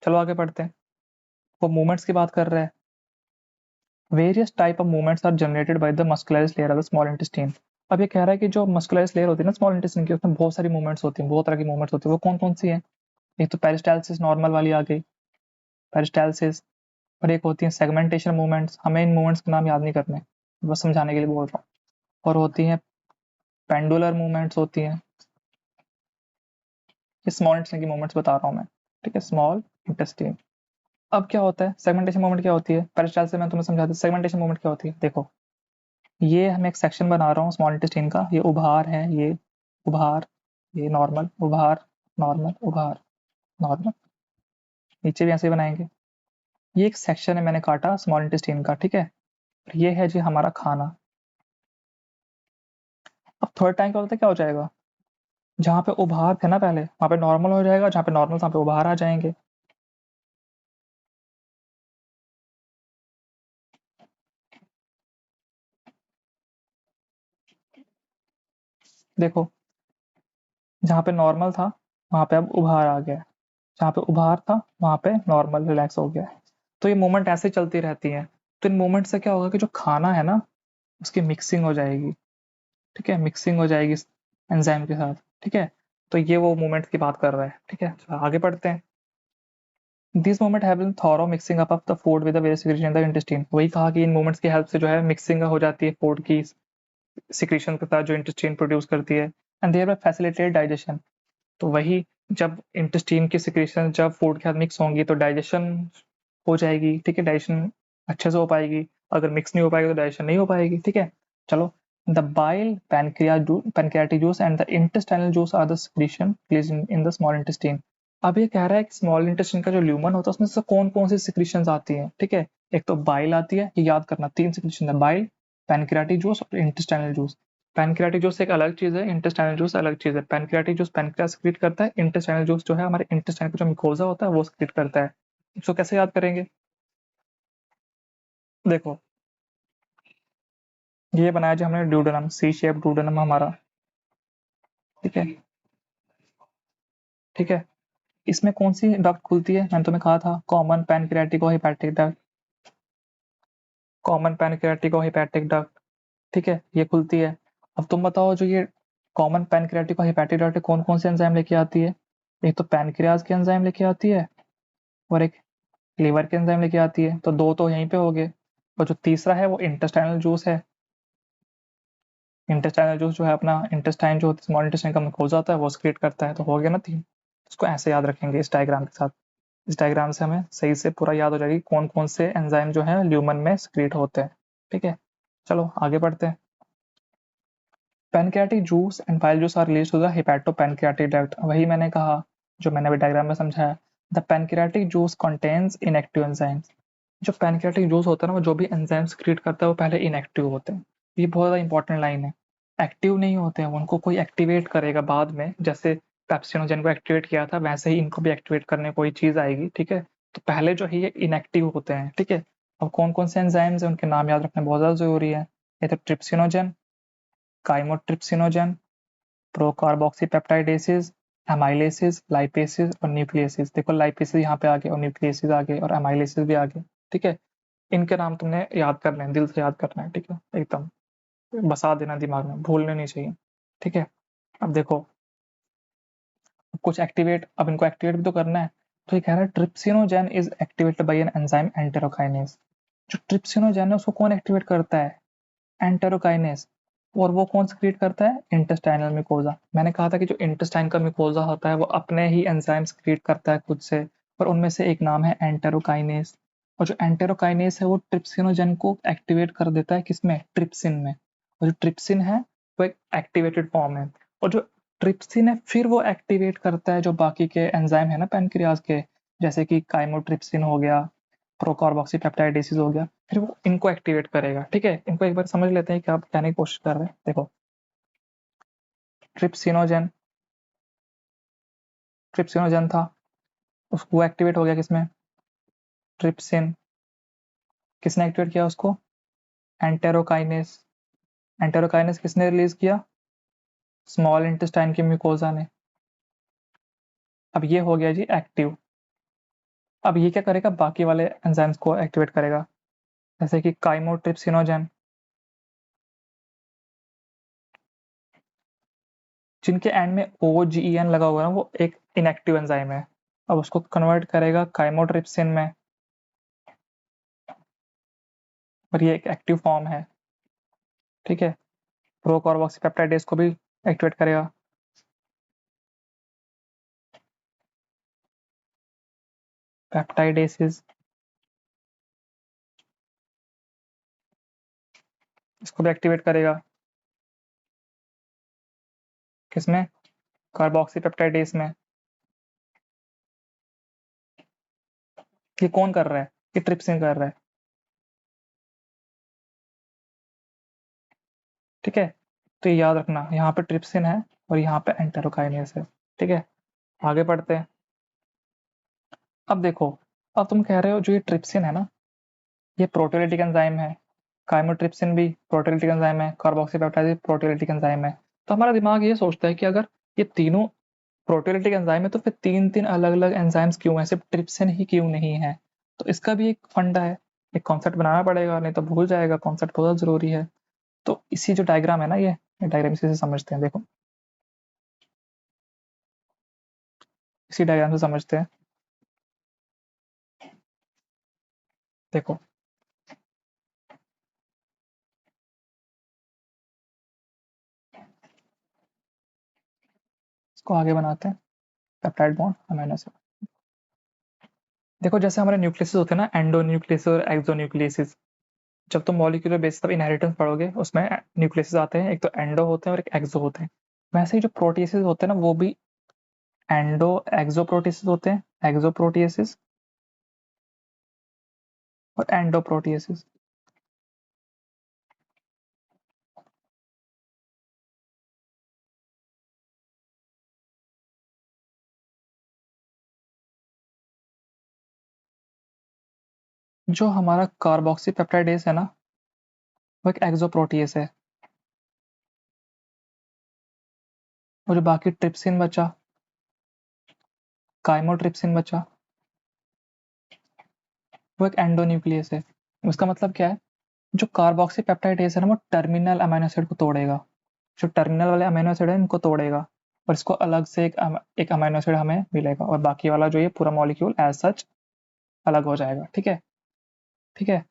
चलो आगे पढ़ते हैं। वो मूवमेंट्स की बात कर रहा है। Various type of movements are generated by the muscularis layer of the small intestine. अब ये कह रहा है कि जो मस्कुलरिस लेयर होती है ना स्मॉल इंटेस्टाइन की, उसमें बहुत सारी मूवमेंट्स होती हैं, बहुत तरह की मूवमेंट्स होती है। वो कौन कौन सी है? एक तो पेरिस्टालसिस नॉर्मल वाली आ गई, पेरिस्टालसिस। और एक होती है सेगमेंटेशन मूवमेंट्स। हमें इन मूवमेंट्स के नाम याद नहीं करने, बस समझाने के लिए बोल रहा हूँ। और होती हैं पेंडुलर मूवमेंट्स होती हैं। ये स्मॉल इंटेस्टाइन की मूवमेंट्स बता रहा हूँ मैं, ठीक है, स्मॉल इंटेस्टाइन। अब क्या होता है सेगमेंटेशन मूवमेंट? क्या होती है? पेरिस्टालसिस मैं तुम्हें समझाता हूँ। सेगमेंटेशन मूवमेंट क्या होती है? देखो, ये हम एक सेक्शन बना रहा हूँ स्मॉल इंटेस्टाइन का। ये उभार है, ये उभार, ये नॉर्मल, उभार, नॉर्मल, उभार, नॉर्मल। नीचे भी ऐसे ही बनाएंगे। ये एक सेक्शन है मैंने काटा स्मॉल इंटेस्टाइन का, ठीक है। ये है जी हमारा खाना। अब थर्ड टाइम क्या होता है, क्या हो जाएगा? जहाँ पे उभार थे ना पहले, वहाँ पे नॉर्मल हो जाएगा, जहाँ पे नॉर्मल वहाँ पे उभार आ जाएंगे। देखो, जहाँ पे नॉर्मल था वहाँ पे अब उभार आ गया, जहाँ पे उभार था वहाँ पे नॉर्मल रिलैक्स हो गया। तो ये मूवमेंट ऐसे चलती रहती है। तो इन मूवमेंट से क्या होगा कि जो खाना है ना उसकी मिक्सिंग हो जाएगी, ठीक है, मिक्सिंग हो जाएगी एंजाइम के साथ, ठीक है। तो ये वो मूवमेंट की बात कर रहा है, ठीक है। चलो आगे पढ़ते हैं। This movement have thorough mixing up of the food with the various secretion in the intestine. वही कहा कि इन मूवमेंट्स की हेल्प से जो है मिक्सिंग हो जाती है फूड की सिक्रीशन के साथ जो इंटेस्टाइन प्रोड्यूस करती है, and thereby facilitate digestion. तो वही, जब इंटेस्टाइन की सिक्रीशन जब फूड के साथ मिक्स होंगी तो डाइजेशन हो जाएगी, ठीक है, डाइजेशन अच्छे से हो पाएगी। अगर मिक्स नहीं हो पाएगी तो डाइजेशन नहीं हो पाएगी, ठीक है। चलो, the bile, pancreatic juice and the intestinal juice are the secretion released in the small intestine. अब ये कह रहा है कि स्मॉल इंटेस्टाइन का जो ल्यूमन होता है उसमें से कौन कौन सी सिक्रीशन आती हैं, ठीक है। एक तो बाइल आती है, ये याद करना, तीन सिक्रीशन है, बाइल, पैनक्रियाटिक जूस और इंटेस्टाइनल जूस। पैनक्रियाटिक जूस एक अलग चीज है, इंटेस्टाइनल जूस अलग चीज है। पैनक्रियाटिक जूस पैनक्रियास सिक्रीट करता है, इंटेस्टाइनल जूस जो है हमारे इंटेस्टाइन का जो मिकोजा होता है वो सिक्रीट करता है। इसको कैसे याद करेंगे? देखो, ये बनाया जो हमने ड्यूडेनम, सी शेप ड्यूडेनम हमारा, ठीक है, ठीक है। इसमें कौन सी डक्ट खुलती है? मैंने तुम्हें कहा था common pancreatico hepatic duct, common pancreatico hepatic duct, ठीक है, ये खुलती है। अब तुम बताओ, जो ये कॉमन पैनक्रियाटिको हेपेटिक डक्ट कौन कौन से एंजाइम लेके आती है? एक तो पैनक्रियाज के एंजाइम लेके आती है और एक लीवर के एंजाइम लेके आती है, तो दो तो यहीं पे हो गए। और जो तीसरा है वो इंटेस्टाइनल जूस है। इंटेस्टाइनल जूस जो है अपना इंटेस्टाइन जो स्मॉल इंटेस्टाइन का मुकोजा होता है वो सिक्रीट करता है। तो हो गया ना तीन। इसको ऐसे याद रखेंगे इस डायग्राम के साथ। इस डायग्राम से हमें सही से पूरा याद हो जाएगी कौन कौन से एंजाइम जो है ल्यूमन में सिक्रीट होते हैं, ठीक है। चलो आगे बढ़ते हैं। Pancreatic juice and bile juice are released to the hepatopancreatic duct. वही मैंने कहा जो मैंने अभी डायग्राम में समझाया। The pancreatic juice contains inactive enzymes. जो पैनक्रियाटिक जूस होता है ना वो जो भी एंजाइम सिक्रीट करता है वो पहले इनएक्टिव होते हैं। ये बहुत ज़्यादा इंपॉर्टेंट लाइन है। एक्टिव नहीं होते हैं, उनको कोई एक्टिवेट करेगा बाद में। जैसे पेप्सिनोजेन को एक्टिवेट किया था वैसे ही इनको भी एक्टिवेट करने कोई चीज़ आएगी, ठीक है। तो पहले जो है ये इनएक्टिव होते हैं, ठीक है। अब कौन कौन से एंजाइम्स हैं उनके नाम याद रखना बहुत ज़्यादा ज़रूरी है। ये तो ट्रिप्सिनोजेन, काइमोट्रिप्सिनोजेन, प्रोकार्बोक्सीपेप्टाइडेसिस, एमाइलेसिस, लाइपेसिस और न्यूक्लियसिस। देखो लाइपेसिस यहाँ पे आ गए और न्यूक्लियसिस आ गए और एमाइलेसिस भी आ गए, ठीक है। इनके नाम तुमने याद करने हैं, दिल से याद करना है, ठीक है, एकदम बसा देना दिमाग में, भूलने नहीं चाहिए, ठीक है। अब देखो, कुछ एक्टिवेट, अब इनको एक्टिवेट भी तो करना है। तो ये कह रहा है trypsinogen is activated by an enzyme enterokinase. जो ट्रिप्सिनोजेन है उसको कौन एक्टिवेट करता है? एंटेरोकाइनेज। और वो कौन सिक्रीट करता है? Intestinal mucosa. मैंने कहा था कि जो इंटेस्टाइन का मिकोजा होता है वो अपने ही एंजाइम सिक्रीट करता है खुद से, और उनमें से एक नाम है एंटेरोकाइनेज। और जो एंटेरोकाइनेज है वो ट्रिप्सिनोजेन को एक्टिवेट कर देता है, किसमें? ट्रिप्सिन में। और जो ट्रिप्सिन है वो एक एक्टिवेटेड फॉर्म है। और जो ट्रिप्सिन है फिर वो एक्टिवेट करता है जो बाकी के एंजाइम है ना पैनक्रियाज के, जैसे कि काइमोट्रिप्सिन हो गया, प्रोकार्बोक्सीपेप्टाइडेसिस हो गया, फिर वो इनको एक्टिवेट करेगा, ठीक है। इनको एक बार समझ लेते हैं कि आप कहने की कोशिश कर रहे हैं। देखो, ट्रिप्सिनोजेन, ट्रिप्सिनोजेन था, उसको एक्टिवेट हो गया किसमें? ट्रिप्सिन। किसने एक्टिवेट किया उसको? एंटेरोकाइनेस। एंटेरोकाइनेस किसने रिलीज किया? स्मॉल इंटेस्टाइन के म्यूकोजा ने। अब ये हो गया जी एक्टिव। अब ये क्या करेगा, बाकी वाले एंजाइम्स को एक्टिवेट करेगा, जैसे कि काइमोट्रिप्सिनोजेन, जिनके एंड में OGEN लगा हुआ है वो एक इनएक्टिव एंजाइम है। अब उसको कन्वर्ट करेगा काइमोट्रिप्सिन में, और ये एक एक्टिव फॉर्म है, ठीक है। प्रो कार्बोक्सीपेप्टाइडेज को भी एक्टिवेट करेगा। पेप्टाइडेसिस, इसको भी एक्टिवेट करेगा, किसमें, कार्बोक्सीपेप्टाइडेस में। ये कौन कर रहा है, ये ट्रिप्सिन कर रहा है, ठीक है। तो ये याद रखना, यहाँ पे ट्रिप्सिन है और यहाँ पे एंटेरोकाइनेस है, ठीक है। आगे बढ़ते हैं। अब देखो, अब तुम कह रहे हो जो ये ट्रिप्सिन है ना, ये प्रोटीओलिटिक एंजाइम है, काइमोट्रिप्सिन भी प्रोटीओलिटिक एंजाइम है, कार्बोक्सीपेप्टाइड प्रोटीओलिटिक एंजाइम है। तो हमारा दिमाग ये सोचता है कि अगर ये तीनों प्रोटीओलिटिक एंजाइम है तो फिर तीन तीन अलग अलग एंजाइम्स क्यों है, सिर्फ ट्रिप्सिन ही क्यों नहीं है। तो इसका भी एक फंडा है, एक कॉन्सेप्ट बनाना पड़ेगा, नहीं तो भूल जाएगा, कॉन्सेप्ट बहुत जरूरी है। तो इसी जो डायग्राम है ना, ये डायग्राम इसी से समझते हैं। देखो, इसी डायग्राम से समझते हैं। देखो, इसको आगे बनाते हैं, पेप्टाइड बॉन्ड अमीनो एसिड। देखो, जैसे हमारे न्यूक्लियस होते हैं ना, एंडो न्यूक्लियस और एक्सो न्यूक्लियस। जब तुम मॉलिक्यूलर बेसिस ऑफ इनहेरिटेंस पढ़ोगे, उसमें न्यूक्लियस आते हैं, एक तो एंडो होते हैं और एक एक्सो होते हैं। वैसे ही जो प्रोटीएसेस होते हैं ना, वो भी एंडो एक्सो प्रोटीएसेस होते हैं, एक्सो प्रोटीएसेस और एंडो प्रोटीएसेस। जो हमारा कार्बोक्सी पेप्टाइडेस है ना, वो एक एक्सो प्रोटीएस है। और जो बाकी ट्रिप्सिन बचा, काइमोट्रिप्सिन बचा, वो एक एंडो न्यूक्लियस है। उसका मतलब क्या है, जो कार्बोक्सी पेप्टाइडेस है ना, वो टर्मिनल अमीनो एसिड को तोड़ेगा, जो टर्मिनल वाले अमीनो एसिड है इनको तोड़ेगा, और इसको अलग से एक अमीनो एसिड हमें मिलेगा, और बाकी वाला जो ये पूरा मॉलिक्यूल एज सच अलग हो जाएगा, ठीक है। ठीक है,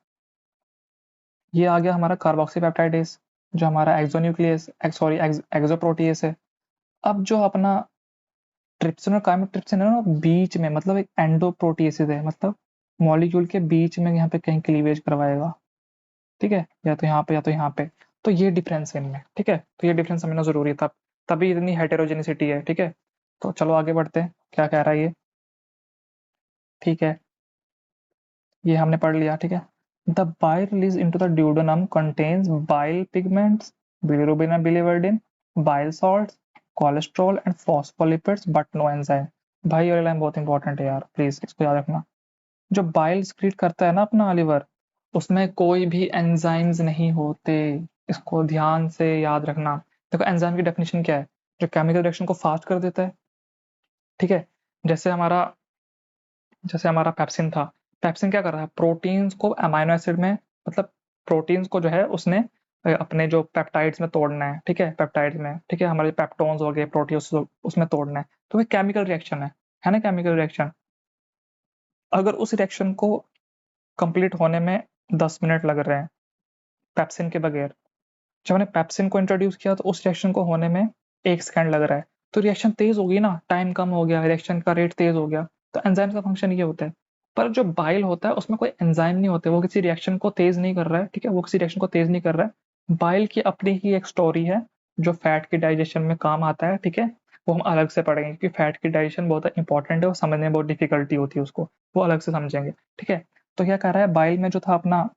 ये आ गया हमारा कार्बोक्सी पेप्टाइडेस, जो हमारा एक्सोन्यूक्लियस सॉरी एक्सोप्रोटीएस है। अब जो अपना ट्रिप्सिन और काइमोट्रिप्सिन है ना, बीच में, मतलब एक एंडोप्रोटीएसिस है, मतलब मॉलिक्यूल के बीच में यहाँ पे कहीं क्लीवेज करवाएगा, ठीक है, या तो यहाँ पे या तो यहाँ पे। तो ये डिफरेंस है इनमें, ठीक है। तो ये डिफरेंस समझना जरूरी है, तब तभी इतनी हेटेरोजेनिसिटी है, ठीक है। तो चलो आगे बढ़ते हैं, क्या कह रहा है ये, ठीक है, ये हमने पढ़ लिया, ठीक है। The bile release into the duodenum contains bile pigments, bilirubin and biliverdin, bile salts, cholesterol and phospholipids but no enzyme. भाई ये लाइन बहुत इंपॉर्टेंट है यार, प्लीज इसको याद रखना। जो बाइल स्क्रीट करता है ना अपना लिवर, उसमें कोई भी एंजाइम्स नहीं होते, इसको ध्यान से याद रखना। देखो, एंजाइम की डेफिनेशन क्या है, जो केमिकल रिएक्शन को फास्ट कर देता है, ठीक है। जैसे हमारा जैसे हमारा पेप्सिन था, पेप्सिन क्या कर रहा है, प्रोटीन्स को अमाइनो एसिड में, मतलब प्रोटीन्स को जो है उसने अपने जो पेप्टाइड्स में तोड़ना है, ठीक है, पेप्टाइड्स में, ठीक है, हमारे पेप्टोन्स हो गए, प्रोटीन्स उसमें तोड़ना है। तो ये केमिकल रिएक्शन है ना, केमिकल रिएक्शन। अगर उस रिएक्शन को कंप्लीट होने में 10 मिनट लग रहे हैं पेप्सिन के बगैर, जब मैंने पेप्सिन को इंट्रोड्यूस किया तो उस रिएक्शन को होने में 1 सेकंड लग रहा है, तो रिएक्शन तेज होगी ना, टाइम कम हो गया, रिएक्शन का रेट तेज हो गया। तो एंजाइम का फंक्शन ये होता है। पर जो बाइल होता है उसमें कोई एंजाइम नहीं होते, वो किसी रिएक्शन को तेज नहीं कर रहा है, ठीक है, वो किसी रिएक्शन को तेज नहीं कर रहा है। बाइल की अपनी ही एक स्टोरी है, जो फैट के डाइजेशन में काम आता है, ठीक है। वो हम अलग से पढ़ेंगे, क्योंकि फैट की डाइजेशन बहुत इंपॉर्टेंट है, वो समझने में बहुत डिफिकल्टी होती है उसको, वो अलग से समझेंगे, ठीक है। तो क्या कर रहा है, बाइल में जो था अपना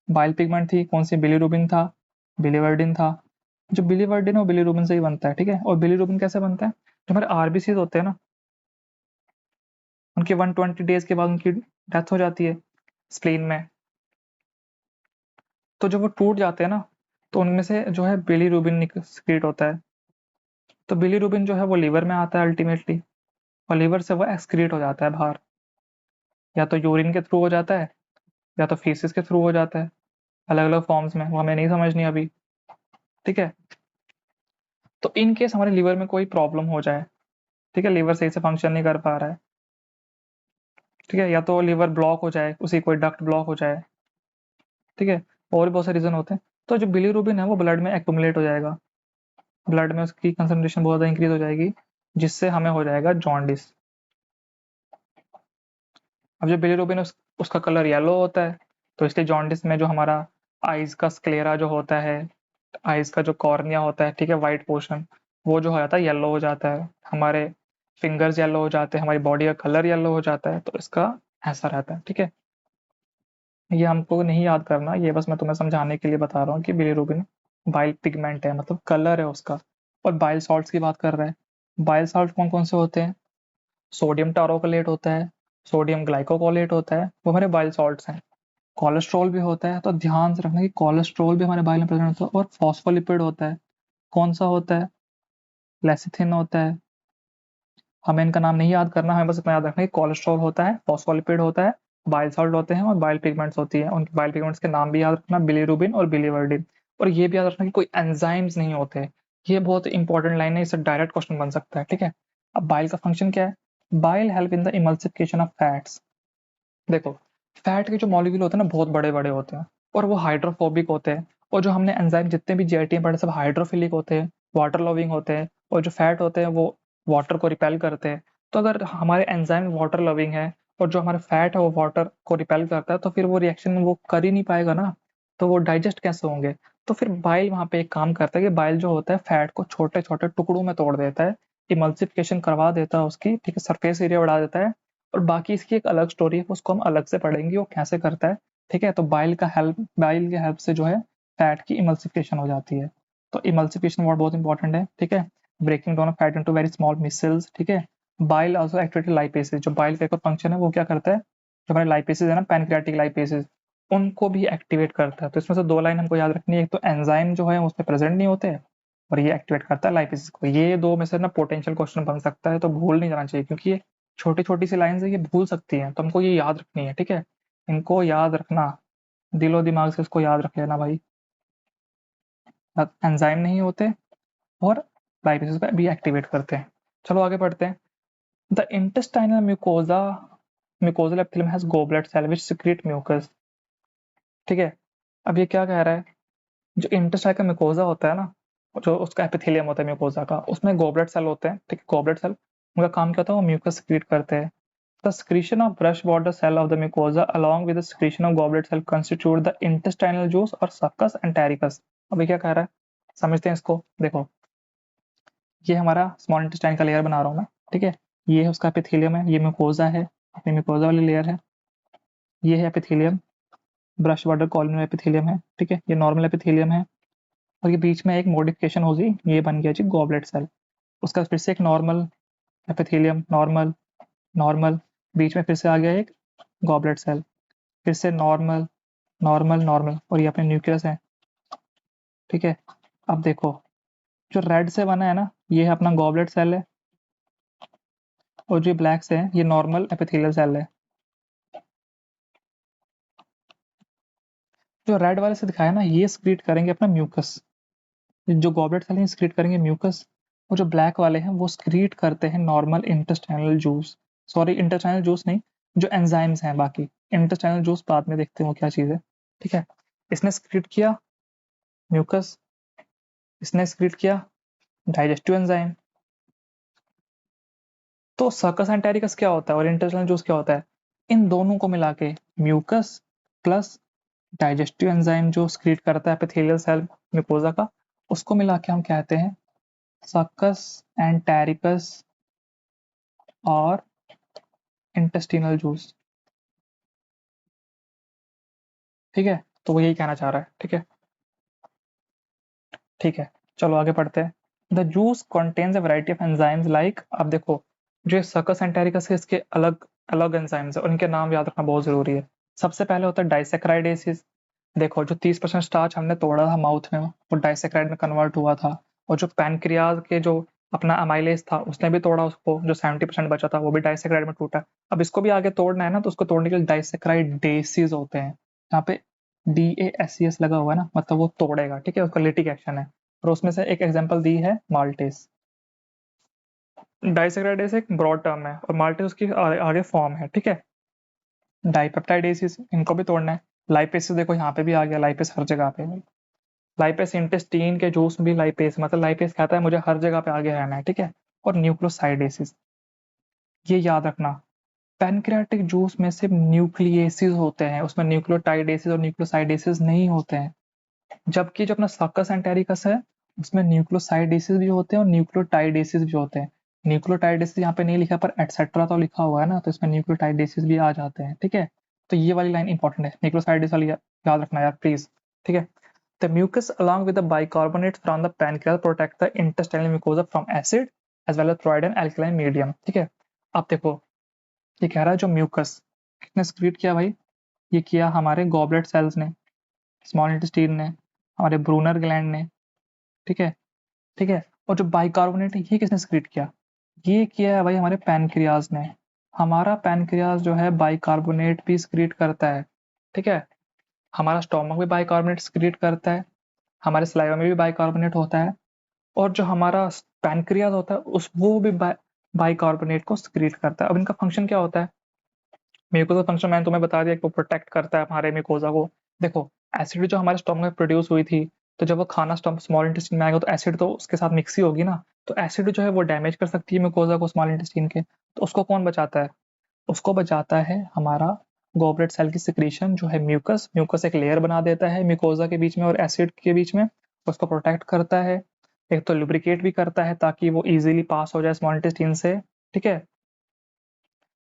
बाइल पिगमेंट थी कौन सी, बिलीरुबिन था, बिलीवर्डिन था। जो बिलीवर्डिन है वो बिलीरुबिन से ही बनता है, ठीक है। और बिलीरुबिन कैसे बनता है, जो हमारे आरबीसी होते हैं ना, उनके 120 डेज के बाद उनकी डेथ हो जाती है स्प्लीन में। तो जब वो टूट जाते हैं ना, तो उनमें से जो है बिलीरुबिन सिक्रीट होता है। तो बिलीरुबिन जो है वो लीवर में आता है अल्टीमेटली, और लीवर से वो एक्सक्रीट हो जाता है बाहर। या तो यूरिन के थ्रू हो जाता है या तो फीसिस के थ्रू हो जाता है, अलग अलग फॉर्म्स में, वो हमें नहीं समझनी अभी, ठीक है। तो इन केस हमारे लीवर में कोई प्रॉब्लम हो जाए, ठीक है, लीवर सही से फंक्शन नहीं कर पा रहा है, ठीक है, या तो लीवर ब्लॉक हो जाए, उसी कोई डक्ट ब्लॉक हो जाए, ठीक है, और भी बहुत से रीजन होते हैं। तो जो बिलीरुबिन है वो ब्लड में एक्यूमुलेट हो जाएगा, ब्लड में उसकी कंसंट्रेशन बहुत ज़्यादा इंक्रीज हो जाएगी, जिससे हमें हो जाएगा जॉन्डिस। अब जो बिलीरुबिन उसका कलर येलो होता है, तो इसलिए जॉन्डिस में जो हमारा आइज का स्क्लेरा जो होता है, आइज का जो कॉर्निया होता है, ठीक है, वाइट पोर्शन, वो जो हो जाता है येलो हो जाता है, हमारे फिंगर्स येलो हो जाते हैं, हमारी बॉडी का कलर येलो हो जाता है, तो इसका ऐसा रहता है, ठीक है। ये हमको नहीं याद करना, ये बस मैं तुम्हें समझाने के लिए बता रहा हूँ कि बिलीरुबिन बाइल पिगमेंट है, मतलब कलर है उसका। और बाइल सॉल्ट्स की बात कर रहे हैं, बाइल सॉल्ट कौन कौन से होते हैं? सोडियम टारोकोलेट होता है, सोडियम ग्लाइकोकोलेट होता है, वो हमारे बाइल सॉल्ट्स हैं। कोलेस्ट्रॉल भी होता है, तो ध्यान से रखना कि कोलेस्ट्रॉल भी हमारे बाइल में प्रेजेंट होता है। और फॉस्फोलिपिड होता है, कौन सा होता है? लेसिथिन होता है। हमें इनका नाम नहीं याद करना, हमें बस इतना याद रखना है कि कोलेस्ट्रॉल होता है, फॉस्फोलिपिड होता है, बाइल सॉल्ट होते हैं और बाइल पिगमेंट्स होती है। उनके बाइल पिगमेंट्स के नाम भी याद रखना, बिलीरुबिन और बिलीवर्डिन। और ये भी याद रखना कि कोई एंजाइम्स नहीं होते। ये बहुत इंपॉर्टेंट लाइन है, इससे डायरेक्ट क्वेश्चन बन सकता है, ठीक है। अब बाइल का फंक्शन क्या है? Bile help in the emulsification of fats. देखो, फैट के जो मॉलिक्यूल होते हैं ना, बहुत बड़े बड़े होते हैं और वो हाइड्रोफोबिक होते हैं। और जो हमने एंजाइम जितने भी जीआईटी में पढ़े, सब हाइड्रोफिलिक होते हैं, वाटर लविंग होते हैं। और जो फैट होते हैं वो वाटर को रिपेल करते हैं। तो अगर हमारे एंजाइम वाटर लविंग है और जो हमारा फैट है वो वाटर को रिपेल करता है, तो फिर वो रिएक्शन वो कर ही नहीं पाएगा ना, तो वो डाइजेस्ट कैसे होंगे? तो फिर बाइल वहाँ पे एक काम करता है कि बाइल जो होता है फैट को छोटे छोटे टुकड़ों में तोड़ देता है, इमल्सिफिकेशन करवा देता है उसकी, ठीक है, सरफेस एरिया बढ़ा देता है। और बाकी इसकी एक अलग स्टोरी है, उसको हम अलग से पढ़ेंगे वो कैसे करता है, ठीक है। तो बाइल की हेल्प से जो है फैट की इमल्सिफिकेशन हो जाती है। तो इमल्सिफिकेशन वर्ड बहुत इंपॉर्टेंट है, ठीक है। Breaking down of fat into very small micelles, ठीक है। बाइल आल्सो एक्टिवेट लाइपेसेस, जो बाइल का एक और फंक्शन है वो क्या करता है, जो हमारे लाइपेसेस है ना, पैनक्रियाटिक लाइपेसेस, उनको भी एक्टिवेट करता है। तो इसमें से दो लाइन हमको याद रखनी है, एक तो एंजाइम जो है उसमें प्रेजेंट नहीं होते और ये एक्टिवेट करता है लाइपेसेस को। ये दो में से ना पोटेंशियल क्वेश्चन बन सकता है, तो भूल नहीं जाना चाहिए, क्योंकि ये छोटी छोटी सी लाइन है, ये भूल सकती हैं, तो हमको ये याद रखनी है, ठीक है। इनको याद रखना, दिलो दिमाग से इसको याद रख लेना भाई। एंजाइम नहीं होते और लाइपेसेस को भी एक्टिवेट करते हैं। चलो आगे बढ़ते हैं। The intestinal mucosa mucosal epithelium has goblet cell which secrete mucus, ठीक है। अब ये क्या कह रहा है, जो इंटेस्टाइन का म्यूकोजा होता है ना, जो उसका एपिथेलियम होता है म्यूकोजा का, उसमें गोबलेट सेल होते हैं, ठीक है। गोबलेट सेल, उनका काम क्या होता है, वो म्यूकस सिक्रीट करते हैं। The secretion of brush border cell of the mucosa along with the secretion of goblet cell constitute the intestinal juice और succus entericus। अभी क्या कह रहा है, समझते हैं इसको। देखो, ये हमारा स्मॉल इंटेस्टाइन का लेयर बना रहा हूँ मैं, ठीक है। ये है उसका एपिथेलियम है, ये म्यूकोजा है, अपनी म्यूकोजा वाली लेयर है। ये है epithelium, brush border colony epithelium है, ठीक है, ये नॉर्मल एपिथेलियम है। और ये बीच में एक मॉडिफिकेशन होगी, ये बन गया जी गॉबलेट सेल। उसका फिर से एक नॉर्मल एपिथेलियम, नॉर्मल नॉर्मल, बीच में फिर से आ गया एक गॉबलेट सेल, फिर से नॉर्मल नॉर्मल नॉर्मल, और ये अपने न्यूक्लियस है, ठीक है। अब देखो, जो रेड से बना है ना, ये है अपना गॉबलेट सेल है, और जो ब्लैक से है ये नॉर्मल एपिथेलियल सेल है। जो रेड वाले से दिखाया ना, ये स्क्रीट करेंगे अपना म्यूकस, जो गॉबलेट सेल है स्क्रीट करेंगे म्यूकस, और जो ब्लैक वाले हैं वो स्क्रीट करते हैं normal intestinal juice, sorry intestinal juice नहीं, जो एंजाइम्स हैं बाकी। इंटेस्टाइनल जूस बाद में देखते हो क्या चीज़ है, ठीक है। इसने स्क्रीट किया म्यूकस, इसने स्क्रीट किया डाइजेस्टिव एंजाइम। तो सर्कस एंटेरिकस क्या होता है और इंटेस्टाइनल जूस क्या होता है? इन दोनों को मिला के म्यूकस प्लस डाइजेस्टिव एंजाइम जो स्क्रीट करता है एपिथेलियल सेल म्यूकोजा का, उसको मिला के हम कहते हैं सर्कस एंटेरिकस और इंटेस्टिनल जूस, ठीक है। तो वो यही कहना चाह रहा है, ठीक है, ठीक है। चलो आगे पढ़ते हैं। The juice contains a variety of enzymes like, अब देखो, जो सर्कस एंटेरिकस है इसके अलग अलग एंजाइम्स है और इनके नाम याद रखना बहुत जरूरी है। सबसे पहले होता है डाइसेक्राइडेसिस। देखो, जो 30% स्टार्च हमने तोड़ा था माउथ में, वो डाइसेक्राइड में कन्वर्ट हुआ था। और जो पैनक्रियाज के जो अपना अमाइलेज था उसने भी तोड़ा उसको, जो 70% बचा था वो भी डाइसेक्राइड में टूटा। अब इसको भी आगे तोड़ना है ना, तो उसको तोड़ने के लिए डाइसेक्राइड डेसिस होते हैं, यहाँ पे DASES लगा हुआ है ना, मतलब वो तोड़ेगा, ठीक है, उसका लिटिक एक्शन है। और उसमें से एक एग्जांपल दी है माल्टेस। डाइसेक्राइडेस एक ब्रॉड टर्म है और माल्टेस उसकी आगे फॉर्म है, ठीक है। डाइपेप्टाइडेसिस इनको भी तोड़ना है। लाइपेस देखो यहाँ पे भी आ गया, लाइपेस हर जगह पे। लाइपेस इंटेस्टीन के जूस में भी लाइपेस, मतलब लाइपेस कहता है मुझे हर जगह पे आगे रहना है, ठीक है। और न्यूक्लियोसाइडेसिस, ये याद रखना, पैनक्रियाटिक जूस में सिर्फ न्यूक्लियेसिस होते हैं, उसमें न्यूक्लियोटाइडेसिस और न्यूक्लियोसाइडेसिस नहीं होते हैं। जबकि जो अपना सक्कस एंटेरिकस है उसमें न्यूक्लियोसाइडेसिस भी होते हैं और न्यूक्लियोटाइडेसिस भी होते हैं। न्यूक्लियोटाइडेसिस यहाँ पे नहीं लिखा पर एटसेट्रा तो लिखा हुआ है ना, तो इसमें न्यूक्लियोटाइडेसिस भी आ जाते हैं, ठीक है। तो ये वाली लाइन इंपॉर्टेंट है, न्यूक्लियोसाइडेसिस वाली याद रखना यार प्लीज, ठीक है। The mucus along with the bicarbonates from the pancreas protect the intestinal mucosa from acid as well as provide an alkaline medium, ठीक है। अब देखो ये कह रहा है जो म्यूकस किसने सक्रीट किया भाई, ये किया हमारे गॉबलेट सेल्स ने, स्मॉल इंटेस्टाइन ने, हमारे ब्रूनर ग्लैंड ने, ठीक है, ठीक है। और जो बाइकार्बोनेट है ये किसने सक्रीट किया, ये किया है भाई हमारे पैनक्रियाज ने। हमारा पैनक्रियाज जो है बाइकार्बोनेट भी सक्रीट करता है, ठीक है। हमारा स्टोमक भी बाइकार्बोनेट सक्रीट करता है, हमारे सलाइवा में भी बाइकार्बोनेट होता है, और जो हमारा पैनक्रियाज होता है उस वो भी बाइकार्बोनेट को सक्रीट करता है। अब इनका फंक्शन क्या होता है, म्यूकोसा फंक्शन मैंने तुम्हें बता दिया कि वो प्रोटेक्ट करता है हमारे म्यूकोसा को। देखो एसिड जो हमारे स्टोमक में प्रोड्यूस हुई थी, तो जब वो खाना स्मॉल इंटेस्टाइन में आएगा तो एसिड तो उसके साथ मिक्स ही होगी ना, तो एसिड जो है वो डैमेज कर सकती है म्यूकोसा को स्मॉल इंटेस्टाइन के, तो उसको कौन बचाता है, उसको बचाता है हमारा गॉबलेट सेल की सिक्रीशन जो है म्यूकस। म्यूकस एक लेयर बना देता है म्यूकोसा के बीच में और एसिड के बीच में, उसको प्रोटेक्ट करता है, एक तो लुब्रिकेट भी करता है ताकि वो इजीली पास हो जाए स्मॉल इंटेस्टाइन से, ठीक है।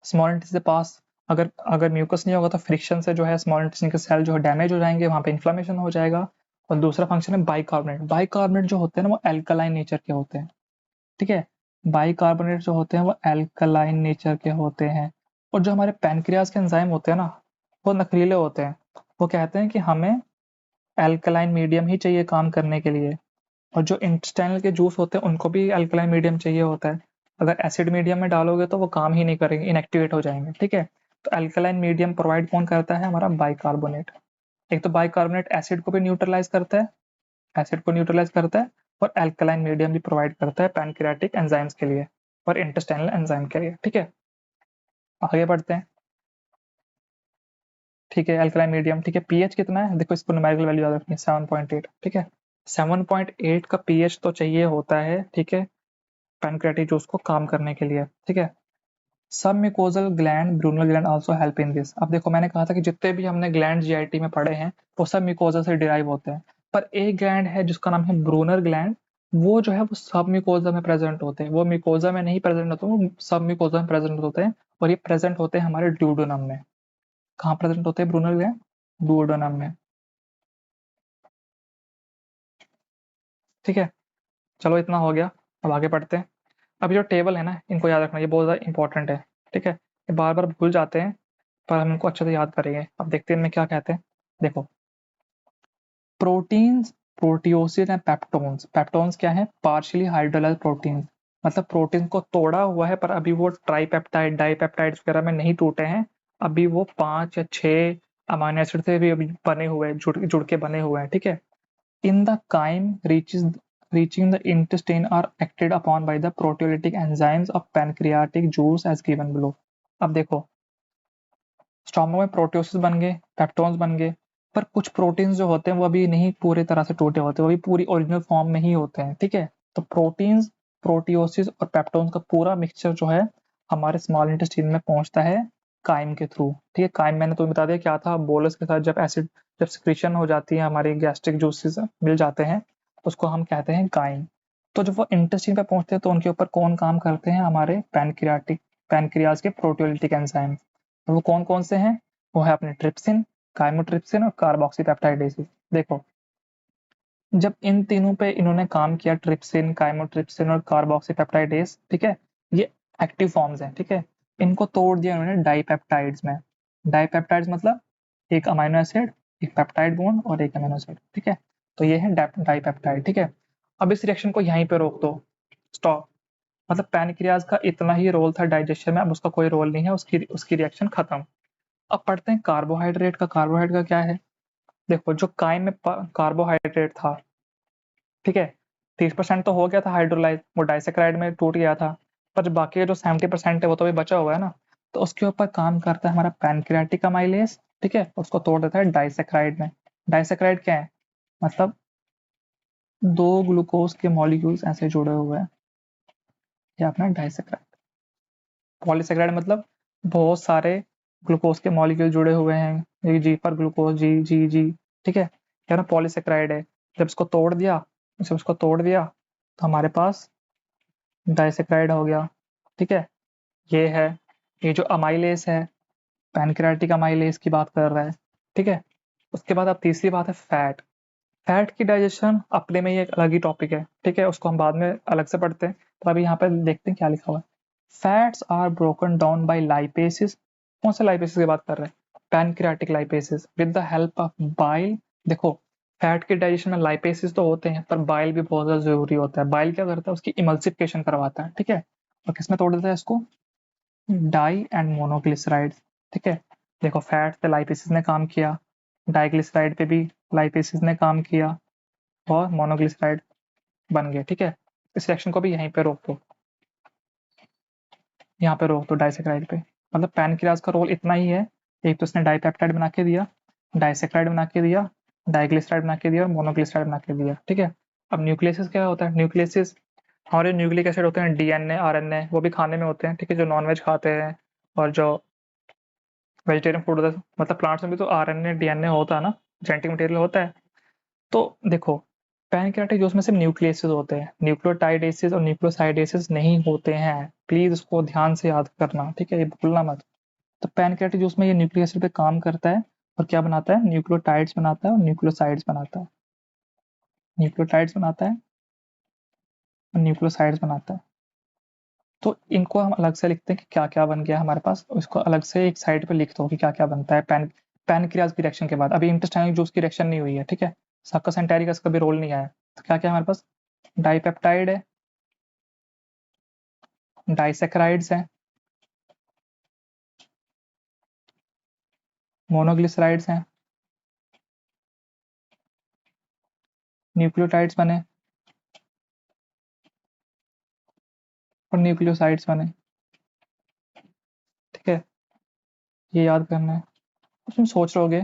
स्मॉल इंटेस्टाइन से पास अगर अगर म्यूकस नहीं होगा तो फ्रिक्शन से जो है स्मॉल इंटेस्टाइन के सेल जो है डैमेज हो जाएंगे, वहां पे इन्फ्लेमेशन हो जाएगा। और दूसरा फंक्शन है बाइकार्बोनेट। बाइकार्बोनेट जो होते हैं ना वो एल्कलाइन नेचर के होते हैं, ठीक है। बाइकार्बोनेट जो होते हैं वो एल्कलाइन नेचर के होते हैं। और जो हमारे पैनक्रियाज के एंजाइम होते हैं ना वो नखरीले होते हैं, वो कहते हैं कि हमें एल्कलाइन मीडियम ही चाहिए काम करने के लिए। और जो इंटेस्टाइनल के जूस होते हैं उनको भी अल्कलाइन मीडियम चाहिए होता है, अगर एसिड मीडियम में डालोगे तो वो काम ही नहीं करेंगे, इनएक्टिवेट हो जाएंगे, ठीक है। तो अल्कलाइन मीडियम प्रोवाइड कौन करता है, हमारा बाइकार्बोनेट। एक तो बाइकार्बोनेट एसिड को भी न्यूट्रलाइज करता है, एसिड को न्यूट्रलाइज करता है, और अल्कलाइन मीडियम भी प्रोवाइड करता है पैनक्रियाटिक एंजाइम्स के लिए और इंटेस्टाइनल एंजाइम के लिए, ठीक है। आगे बढ़ते हैं, ठीक है। अल्कलाइन मीडियम, ठीक है। पीएच कितना है, देखो इसको न्यूमेरिकल वैल्यू याद रखनी है 7.8, ठीक है। 7.8 का पीएच तो चाहिए होता है, ठीक है, पैनक्रियाटिक जूस को काम करने के लिए, ठीक है। सब mucosal gland Brunel gland also help in this. अब देखो मैंने कहा था कि जितने भी हमने ग्लैंड जीआईटी में पढ़े हैं वो सब म्यूकोजा से डिराइव होते हैं, पर एक ग्लैंड है जिसका नाम है ब्रूनर ग्लैंड, वो जो है वो सब म्यूकोजा में प्रेजेंट होते हैं, वो म्यूकोजा में नहीं प्रेजेंट होते, वो सब म्यूकोजा में प्रेजेंट होते हैं। और ये प्रेजेंट होते हैं हमारे ड्यूडेनम में। कहाँ प्रेजेंट होते हैं ब्रूनर ग्लैंड, ड्यूडेनम में, ठीक है। चलो इतना हो गया, अब आगे बढ़ते हैं। अब ये जो टेबल है ना इनको याद रखना, ये बहुत ज़्यादा इंपॉर्टेंट है, ठीक है। ये बार बार भूल जाते हैं पर हम इनको अच्छे से याद करेंगे। अब देखते हैं इनमें क्या कहते हैं। देखो प्रोटीन्स, प्रोटियोसिस एंड पेप्टोन्स। पेप्टोन्स क्या है, पार्शियली हाइड्रोलाइज्ड प्रोटीन्स, मतलब प्रोटीन को तोड़ा हुआ है पर अभी वो ट्राईपेप्टाइड डाईपेप्टाइड्स वगैरह में नहीं टूटे हैं, अभी वो 5 या 6 अमीनो एसिड से भी अभी बने हुए हैं, जुड़ जुड़ के बने हुए हैं, ठीक है। In the chyme reaching the intestine are acted upon by the proteolytic enzymes of pancreatic juice as given below। अब देखो स्टोमक में प्रोटियोसिस बन गए, पेप्टोन्स बन गए, पर कुछ प्रोटीन्स जो होते हैं वो अभी नहीं पूरे तरह से टूटे होते, वो अभी पूरी ओरिजिनल फॉर्म में ही होते हैं, ठीक है। तो प्रोटीन्स, प्रोटियोसिस और पेप्टोन्स का पूरा मिक्सचर जो है हमारे स्मॉल इंटेस्टाइन में पहुंचता है काइम के थ्रू, ठीक है। काइम मैंने तुम्हें बता दिया क्या था, बोलस के साथ जब एसिड जब सिक्रीशन हो जाती है हमारी गैस्ट्रिक जूसेस मिल जाते हैं उसको हम कहते हैं काइम। तो जब वो इंटेस्टाइन पे पहुंचते हैं तो उनके ऊपर कौन काम करते हैं, हमारे पैनक्रियाज के प्रोटियोलिटिक एंजाइम। वो कौन कौन से हैं, वो है अपने ट्रिप्सिन, काइमोट्रिप्सिन और कार्बोक्सीपेप्टाइडेज। देखो जब इन तीनों पे इन्होंने काम किया, ट्रिप्सिन, काइमोट्रिप्सिन और कार्बोक्सीपेप्टाइडेज, ठीक है, ये एक्टिव फॉर्म्स हैं, ठीक है। इनको तोड़ दिया इन्होंने डाइपेप्टाइड्स में। डाइपेप्टाइड्स मतलब एक अमीनो एसिड, एक पेप्टाइड बॉन्ड और एक अमीनो एसिड, ठीक है। तो ये है डाइपेप्टाइड, ठीक है। अब इस रिएक्शन को यहीं पे रोक दो, स्टॉप। मतलब पैनक्रियाज का इतना ही रोल था डाइजेशन में, अब उसका कोई रोल नहीं है, उसकी रिएक्शन खत्म। अब पढ़ते हैं कार्बोहाइड्रेट का। कार्बोहाइड्रेट का क्या है? देखो, जो काइम में कार्बोहाइड्रेट था, ठीक है, 30% तो हो गया था हाइड्रोलाइज, वो डाइसेक्राइड में टूट गया था, पर जो बाकी का जो 70% है वो तो भी बचा हुआ है ना, तो उसके ऊपर काम करता है हमारा पैनक्रियाटिक अमाइलेज, ठीक है, उसको तोड़ देता है डाइसेक्राइड में। डाइसेक्राइड क्या है? मतलब दो ग्लूकोज के मॉलिक्यूल्स ऐसे जुड़े हुए हैं, ये अपना डाइसेक्राइड। पॉलीसेक्राइड मतलब बहुत सारे ग्लूकोज के मॉलिक्यूल जुड़े हुए हैं, ये जी पर ग्लूकोज, जी जी जी, ठीक है, क्या ना पॉलीसेक्राइड है। जब इसको तोड़ दिया, जब इसको तोड़ दिया तो हमारे पास डाइसेक्राइड हो गया, ठीक है। ये है, ये जो अमाइलेज है, पैनक्रियाटिक अमाइलेज की बात कर रहा है, ठीक है। उसके बाद अब तीसरी बात है फैट। फैट की डाइजेशन अपने में ही एक अलग ही टॉपिक है, ठीक है, उसको हम बाद में अलग से पढ़ते हैं। तो अभी यहाँ पे देखते हैं क्या लिखा हुआ है। Fats are broken down by lipases. कौन सा लाइपेसिस की बात कर रहे हैं? Pancreatic lipases with the help of bile. देखो, फैट के डाइजेशन में लाइपेसिस तो होते हैं, पर बाइल भी बहुत ज्यादा जरूरी होता है। बाइल क्या करता है? उसकी इमल्सिफिकेशन करवाता है, ठीक है। और किसमें तोड़ देता है इसको? डाई एंड मोनोग्लिसराइड्स, ठीक है। देखो, फैट पे लाइपेसिस ने काम किया, डाइग्लिसराइड पे भी लाइपेसिस ने काम किया, और मोनोग्लिसराइड बन गए, ठीक है। इस रिएक्शन को भी यहीं पे रोक दो, यहाँ पे रोक दो डाइसेक्राइड पे। मतलब पैनक्रियाज का रोल इतना ही है, एक तो इसने डाइपेप्टाइड बना के दिया, डाइसेक्राइड बना के दिया, डाइग्लिसराइड बना के दिया और मोनोग्लिसराइड बना के दिया, ठीक है। अब न्यूक्लियसिस क्या होता है? न्यूक्लियसिस हमारे न्यूक्लिक एसिड होते हैं, डीएनए, आरएनए, वो भी खाने में होते हैं, ठीक है, जो नॉनवेज खाते हैं और जो वेजिटेरियन फूड होता है, मतलब प्लांट्स में भी तो आरएनए डीएनए होता है ना, जेनेटिक मटेरियल होता है। तो देखो, पैनक्रियाटिक जूस में सिर्फ न्यूक्लियसेस होते हैं, न्यूक्लियोटाइडेसेस और न्यूक्लियोसाइडेसेस नहीं होते हैं, प्लीज इसको ध्यान से याद करना, ठीक है, ये भूलना मत। तो पैनक्रियाटिक जूस में ये न्यूक्लिक एसिड पे काम करता है और क्या बनाता है? न्यूक्लियोटाइड्स बनाता है और न्यूक्लियोसाइड्स बनाता है, न्यूक्लियोटाइड्स बनाता है और न्यूक्लियोसाइड्स बनाता है। तो इनको हम अलग से लिखते हैं कि क्या क्या बन गया हमारे पास, उसको अलग से एक साइड पे लिख दो कि क्या क्या बनता है पैनक्रियाज की रिएक्शन के बाद। अभी इंटेस्टाइनल जूस की रिएक्शन नहीं हुई है, ठीक है, सक्कस एंटेरिकस का भी रोल नहीं आया। तो क्या क्या हमारे पास? डाइपेप्टाइड है, डाइसेक्राइड्स हैं, मोनोग्लिसराइड्स हैं, न्यूक्लियोटाइड्स बने और न्यूक्लियोसाइड्स बने, ठीक है, ये याद करना है। तो तुम सोच रहोगे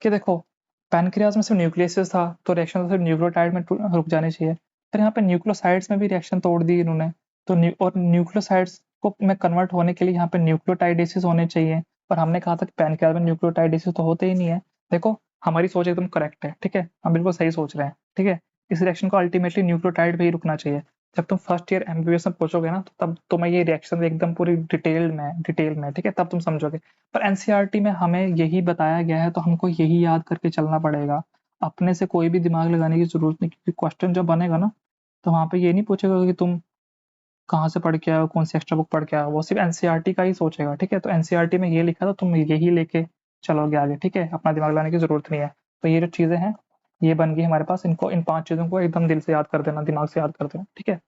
कि देखो, पैनक्रियाज में सिर्फ न्यूक्लियस था तो रिएक्शन तो सिर्फ न्यूक्लियोटाइड में रुक जानी चाहिए, फिर यहाँ पे न्यूक्लियोसाइड्स में भी रिएक्शन तोड़ दी इन्होंने। तो और न्यूक्लियोसाइड्स को में कन्वर्ट होने के लिए यहाँ पे न्यूक्लियोटाइडेसिस होने चाहिए, पर हमने कहा था कि पैनक्रियाज में न्यूक्लियोटाइडेसिस तो होते ही नहीं है। देखो, हमारी सोच एकदम करेक्ट है, ठीक है, हम बिल्कुल सही सोच रहे हैं, ठीक है। इस रिएक्शन को अल्टीमेटली न्यूक्लियोटाइड पे ही रुकना चाहिए। जब तुम फर्स्ट ईयर एमबीबीएस में पहुंचोगे ना, तो तब तुम्हें ये रिएक्शन एकदम पूरी डिटेल में, ठीक है, तब तुम समझोगे। पर एनसीईआरटी में हमें यही बताया गया है, तो हमको यही याद करके चलना पड़ेगा। अपने से कोई भी दिमाग लगाने की जरूरत नहीं, क्योंकि क्वेश्चन जब बनेगा ना, तो वहां पे ये नहीं पूछेगा कि तुम कहाँ से पढ़ के आए हो, कौन सी एक्स्ट्रा बुक पढ़ के आए हो, वो सिर्फ एनसीईआरटी का ही सोचेगा, ठीक है। तो एनसीईआरटी में ये लिखा था, तुम यही लेके चलोगे आगे, ठीक है, अपना दिमाग लगाने की जरूरत नहीं है। तो ये जो चीजें हैं, ये बन गई हमारे पास, इनको, इन 5 चीजों को एकदम दिल से याद कर देना, दिमाग से याद कर देना, ठीक है।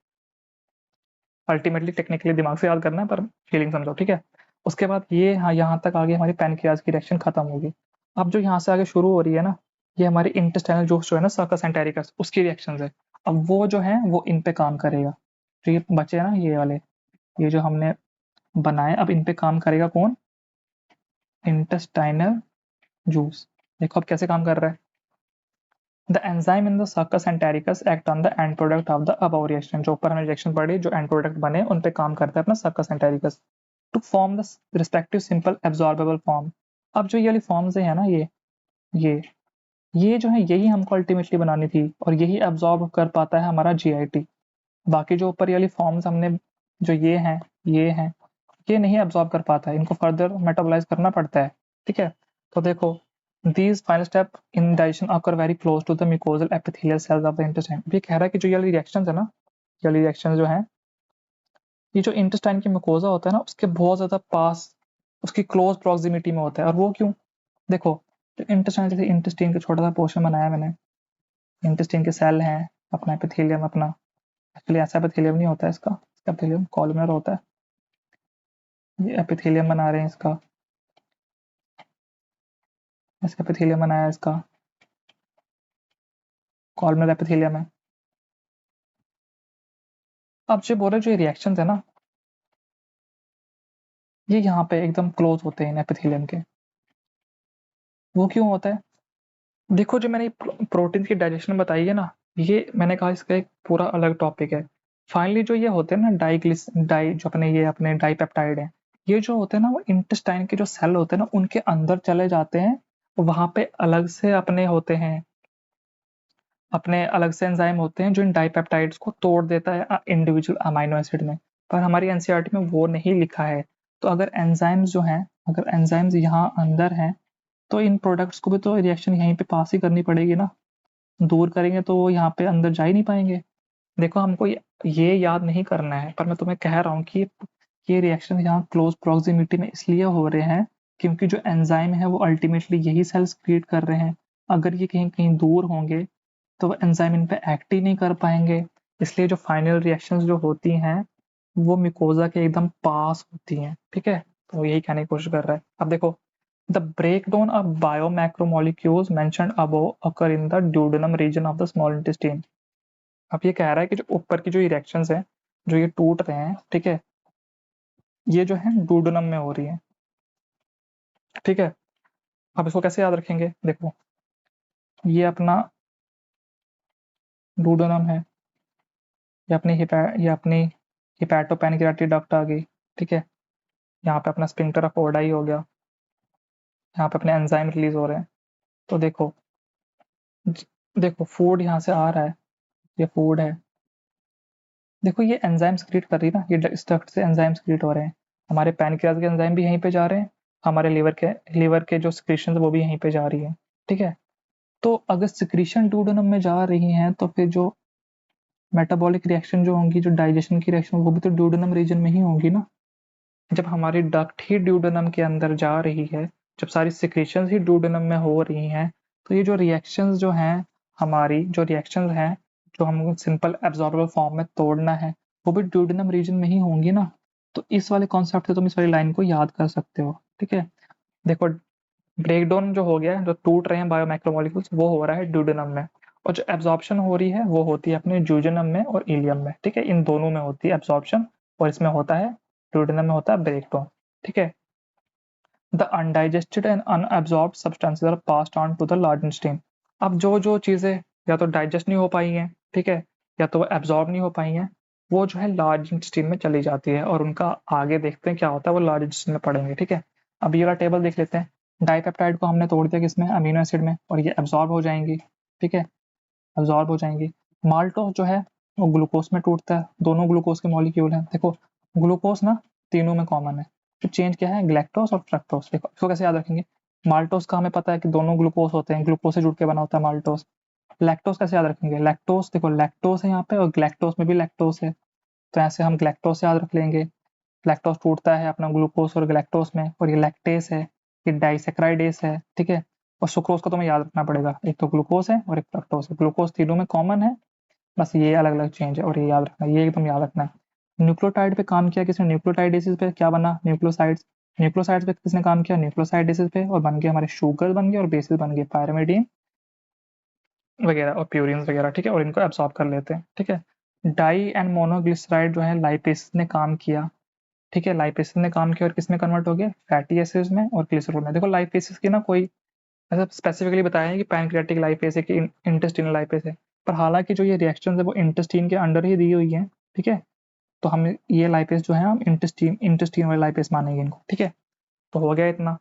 अल्टीमेटली टेक्निकली दिमाग से याद करना है, पर फीलिंग समझो, ठीक है। उसके बाद ये, हाँ, यहाँ तक आगे हमारी पैनक्रियाज की रिएक्शन खत्म होगी। अब जो यहाँ से आगे शुरू हो रही है ना, ये हमारी इंटेस्टाइनल जूस जो है ना, सर्कस एंटेरिकस, उसकी रिएक्शन है। अब वो जो है वो इन पे काम करेगा। तो ये बचे ना ये वाले, ये जो हमने बनाए, अब इन पे काम करेगा कौन? Intestinal juice. देखो अब कैसे काम कर रहा है। The enzyme in the circus entericus act on the end product of the above reaction. जो ऊपर हमने रिएक्शन पढ़ी, जो एंड प्रोडक्ट बने उन पे काम करता है अपना succus entericus, to form the respective simple absorbable form. अब जो ये वाली फॉर्म्स है ना, ये ये जो है, यही हमको अल्टीमेटली बनानी थी, और यही एब्जॉर्ब कर पाता है हमारा जीआईटी। बाकी जो ऊपर ये वाली फॉर्म्स हमने, जो ये हैं, ये नहीं एब्जॉर्ब कर पाता है, इनको फर्दर मेटाबोलाइज करना पड़ता है, ठीक है। तो देखो, these final step in digestion occur very close to the mucosal epithelial cells of the intestine। ये कह रहा है कि जो ये वाली रिएक्शंस है ना, ये वाली रिएक्शंस जो हैं, ये जो इंटेस्टाइन की मुकोजा होता है ना, उसके बहुत ज्यादा पास, उसकी क्लोज प्रॉक्सिमिटी में होता है। और वो क्यों? देखो, जो इंटेस्टाइन, जैसे इंटेस्टाइन का छोटा सा पोर्शन बनाया मैंने, इंटेस्टाइन के सेल हैं, अपना एपिथेलियम अपना, एक्चुअली ऐसा एपिथेलियम नहीं होता है इसका, एपिथेलियम कॉलमनर होता है, ये एपिथेलियम बना रहे हैं इसका, इसका एपिथेलियम बनाया इसका, कॉलमनर एपिथेलियम है। अब जो बोल रहे जो रिएक्शंस है ना, ये यहाँ पे एकदम क्लोज होते हैं इन एपिथेलियम के। वो क्यों होता है? देखो जो मैंने प्रोटीन की डाइजेशन बताई है ना, ये मैंने कहा इसका एक पूरा अलग टॉपिक है। फाइनली जो ये होते हैं ना डाई जो अपने ये अपने डाईपेप्टाइड हैं, ये जो होते हैं ना वो इंटेस्टाइन के जो सेल होते हैं ना उनके अंदर चले जाते हैं, वहां पे अलग से अपने होते हैं, अपने अलग से एंजाइम होते हैं जो इन डाईपेप्टाइड्स को तोड़ देता है इंडिविजुअल अमाइनो एसिड में। पर हमारी एनसीईआरटी में वो नहीं लिखा है। तो अगर एंजाइम्स जो हैं, अगर एंजाइम्स यहाँ अंदर हैं, तो इन प्रोडक्ट्स को भी तो रिएक्शन यहीं पे पास ही करनी पड़ेगी ना। दूर करेंगे तो वो यहाँ पे अंदर जा ही नहीं पाएंगे। देखो हमको ये याद नहीं करना है, पर मैं तुम्हें कह रहा हूँ कि ये रिएक्शन यहाँ क्लोज प्रॉक्सिमिटी में इसलिए हो रहे हैं क्योंकि जो एंजाइम है वो अल्टीमेटली यही सेल्स क्रिएट कर रहे हैं। अगर ये कहीं कहीं दूर होंगे तो वो एंजाइम इन पे एक्ट ही नहीं कर पाएंगे। इसलिए जो फाइनल रिएक्शंस जो होती हैं वो म्यूकोजा के एकदम पास होती हैं। ठीक है, तो यही कहने की कोशिश कर रहा है। अब देखो, the breakdown of biomacromolecules mentioned above occur in the duodenum region of the small intestine. अब ये कह रहा है कि जो ऊपर की जो रिएक्शंस हैं, जो ये टूट रहे हैं, ठीक है, ये जो है ड्यूडेनम में हो रही है। ठीक है, अब इसको कैसे याद रखेंगे? देखो, ये अपना ड्यूडेनम है, ये अपनी हिपैटोपैनक्रियाटिक डक्ट आ गई। ठीक है, यहाँ पे अपना स्फिंक्टर ऑफ ओडाई हो गया, यहाँ पे अपने एंजाइम रिलीज हो रहे हैं। तो देखो, देखो फूड यहाँ से आ रहा है, ये फूड है। देखो ये एंजाइम क्रिएट कर रही है ना, ये इस डक्ट से एंजाइम क्रिएट हो रहे हैं। हमारे पैनक्रियाज के एंजाइम भी यहीं पे जा रहे हैं, हमारे लीवर के जो सिक्रीशन वो भी यहीं पे जा रही है। ठीक है, तो अगर सिक्रीशन ड्यूडेनम में जा रही हैं तो फिर जो मेटाबॉलिक रिएक्शन जो होंगी, जो डाइजेशन की रिएक्शन, वो भी तो ड्यूडेनम रीजन में ही होंगी ना। जब हमारी डक्ट ही ड्यूडेनम के अंदर जा रही है, जब सारी सिक्रीशंस ही ड्यूडेनम में हो रही हैं, तो ये जो रिएक्शंस जो हैं, हमारी जो रिएक्शंस हैं जो हमको सिंपल एब्जॉर्बेबल फॉर्म में तोड़ना है, वो भी ड्यूडेनम रीजन में ही होंगी ना। तो इस वाले कॉन्सेप्ट से तुम इस वाली लाइन को याद कर सकते हो। ठीक है, देखो ब्रेकडाउन जो हो गया है, जो टूट रहे हैं बायोमैक्रोमोलिक्यूल्स, वो हो रहा है ड्यूडेनम में, और जो एब्जॉर्प्शन हो रही है वो होती है अपने जूजेनम में और इलियम में। ठीक है, इन दोनों में होती है एब्जॉर्प्शन, और इसमें होता है ड्यूडेनम में होता है ब्रेकडाउन। ठीक है, the undigested and unabsorbed substances are passed on to the large intestine. अब जो चीजें या तो डाइजेस्ट नहीं हो पाई हैं, ठीक है, या तो वो एब्जॉर्ब नहीं हो पाई हैं, वो जो है लार्ज इंटेस्टाइन में चली जाती है, और उनका आगे देखते हैं क्या होता है, वो लार्ज इंटेस्टाइन में पढ़ेंगे। ठीक है, अब ये वाला टेबल देख लेते हैं। डाइपेप्टाइड को हमने तोड़ दिया किसमें? अमीनो एसिड में, और ये एब्जॉर्ब हो जाएंगी। ठीक है, एब्जॉर्ब हो जाएंगी। माल्टोस जो है वो ग्लूकोज में टूटता है, दोनों ग्लूकोज के मॉलिक्यूल हैं। देखो ग्लूकोज ना तीनों में कॉमन है, तो चेंज क्या है? ग्लैक्टोस और फ्रक्टोस। देखो इसको कैसे याद रखेंगे? माल्टोस का हमें पता है कि दोनों ग्लूकोज होते हैं, ग्लूकोज से जुड़ के बना होता है माल्टोस। लैक्टोस कैसे याद रखेंगे? लैक्टोस, देखो लैक्टोस है यहाँ पे और ग्लैक्टोस में भी लैक्टोस है, तो ऐसे हम ग्लैक्टोस याद रख लेंगे। लैक्टोस टूटता है अपना ग्लूकोज और ग्लैक्टोस में, और ये लैक्टेस है, ये डाइसेक्राइडेस है। ठीक है, और सुक्रोज का तुम्हें याद रखना पड़ेगा, एक तो ग्लूकोज है और एक फ्रक्टोस है। ग्लूकोज तीनों में कॉमन है, बस ये अलग अलग चेंज है, और ये याद रखना, ये एकदम याद रखना है। न्यूक्लियोटाइड पे काम किया किसने? न्यूक्लियोटाइडेसिस पे क्या बना? न्यूक्लियोसाइड्स। न्यूक्लियोसाइड्स पे किसने काम किया? न्यूक्लियोसाइडेसिस पे, और बन गए हमारे शुगर बन गए और बेसिस बन गए पायरिमिडीन वगैरह और प्यूरिन्स वगैरह। ठीक है, और इनको एब्सॉर्ब कर लेते हैं। ठीक है, डाई एंड मोनोग्लिसराइड जो है लाइपेस ने काम किया। ठीक है, लाइपेसिस ने काम किया और किस में कन्वर्ट हो गया? फैटी एसिड्स में और ग्लिसरॉल में। देखो लाइपेसिस की ना कोई ऐसा स्पेसिफिकली बताया है कि पैनक्रियाटिक लाइपेस है कि इंटेस्टिनल लाइपेस है, पर हालांकि जो ये रिएक्शन है वो इंटेस्टीन के अंडर ही दी हुई है। ठीक है, तो हम ये लाइपेस जो है हम इंटेस्टीन वाले लाइपेस मानेंगे इनको। ठीक है, तो हो गया इतना।